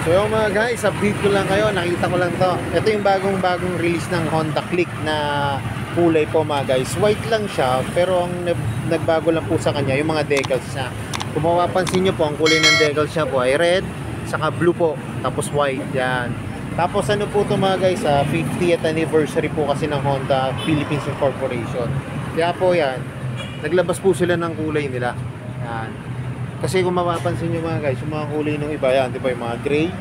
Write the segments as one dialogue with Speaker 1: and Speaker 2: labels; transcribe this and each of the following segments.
Speaker 1: So yung mga guys, update ko lang kayo, nakita ko lang to. Ito yung bagong release ng Honda Click na kulay po mga guys. White lang siya, pero ang nagbago lang po sa kanya yung mga decals niya. Kung mapapansin nyo po, ang kulay ng decals niya po ay red, saka blue po, tapos white, yan. Tapos ano po to mga guys, 50th anniversary po kasi ng Honda Philippines Incorporation. Kaya po yan, naglabas po sila ng kulay nila. Yan. Kasi kung mapapansin nyo mga guys, yung mga kulay ng iba yan, di ba, yung mga gray,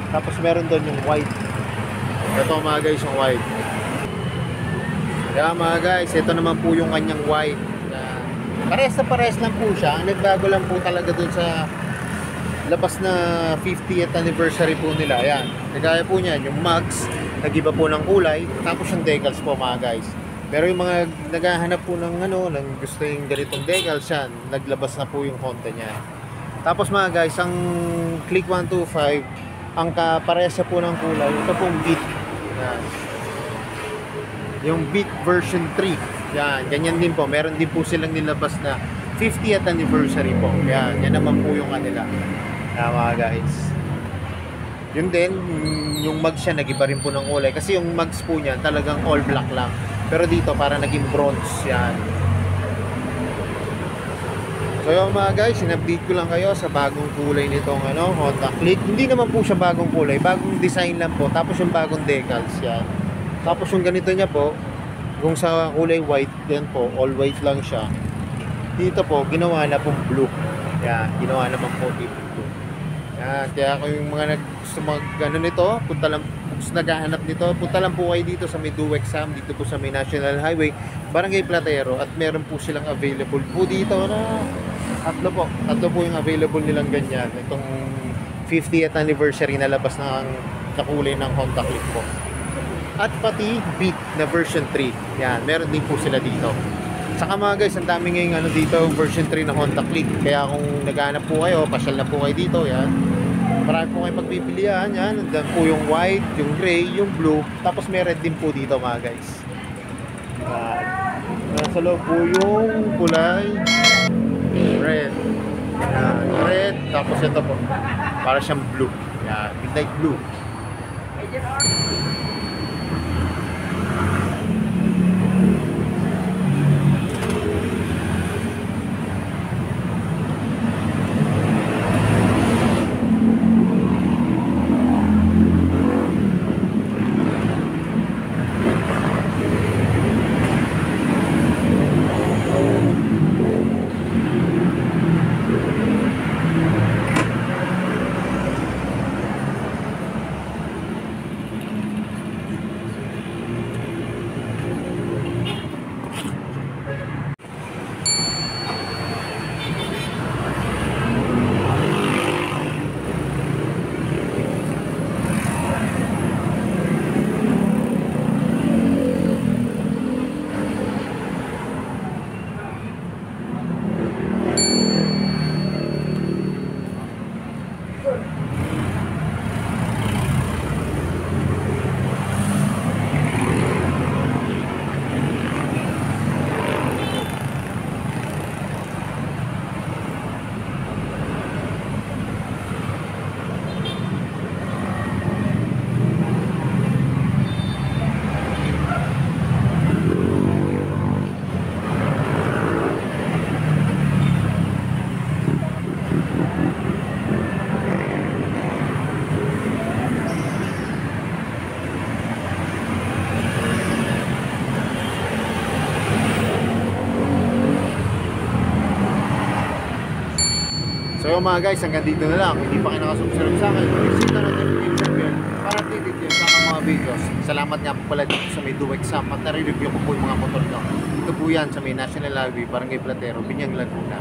Speaker 1: tapos meron doon yung white. Ito mga guys, yung white. Kaya mga guys, ito naman po yung kanyang white. Pares na pares lang po siya. Ang nagbago lang po talaga doon sa labas na 50th anniversary po nila. Ayan, nagaya po niyan, yung mugs, nag-iba po ng kulay, tapos yung decals po mga guys. Pero yung mga naghahanap po ng ng gusto yung ganitong decals yan, naglabas na po yung Honda niya. Tapos mga guys, ang Click 125, ang kaparesa po ng kulay, ito pong Beat. Yan. Yung Beat version 3. Yan, ganyan din po. Meron din po silang nilabas na 50th anniversary po. Yan, yan naman po yung kanila. Yan mga guys. Yun din, yung mugs siya, nag-iba rin po ng kulay. Kasi yung mugs po niyan, talagang all black lang. Pero dito, para naging bronze. Yan. So yung mga guys, in-update ko lang kayo sa bagong kulay nitong Honda Click. Hindi naman po siya bagong kulay, bagong design lang po. Tapos yung bagong decals. Yan. Tapos yung ganito niya po, kung sa kulay white, yan po, all white lang siya. Dito po, ginawa na pong blue. Yan, ginawa naman po dito blue. Yan, kaya kung yung mga gusto nito, punta lang, kung naghahanap nito, punta lang po kayo dito sa may Duwexam, dito po sa may National Highway, Barangay Platero, at meron po silang available po dito na tatlo po yung available nilang ganyan. Itong 50th anniversary na labas ng kakulay ng Honda Click po. At pati Beat na version 3. Yan, meron din po sila dito. Saka mga guys, ang dami ngayong dito version 3 na Honda Click. Kaya kung naghahanap po kayo, pasyal na po kayo dito. Yan. Marami po kayo pagpipilian. Yan. Nandiyan po yung white, yung gray, yung blue. Tapos may red din po dito mga guys. Yan. Nasa loob po yung kulay red. Yan. Red. Tapos ito po. Para siyang blue. Yan. Midnight blue. mga guys, hanggang dito na lang. Kung hindi pa kayo nakasubscribe sa akin, isita na notification bell para updated kayo sa aking mga videos. Salamat nga po pala dito sa may do exam at nare-review ko po yung mga motor nyo. Ito po yan sa may National Highway, Barangay Platero, Binyang, Laguna.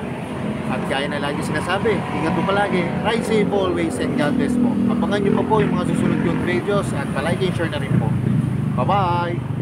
Speaker 1: At kaya na lagi sinasabi, ingat po palagi, ride safe always, and God bless po. Abangan nyo pa po yung mga susunod yung videos at palike and share na rin po. Bye-bye!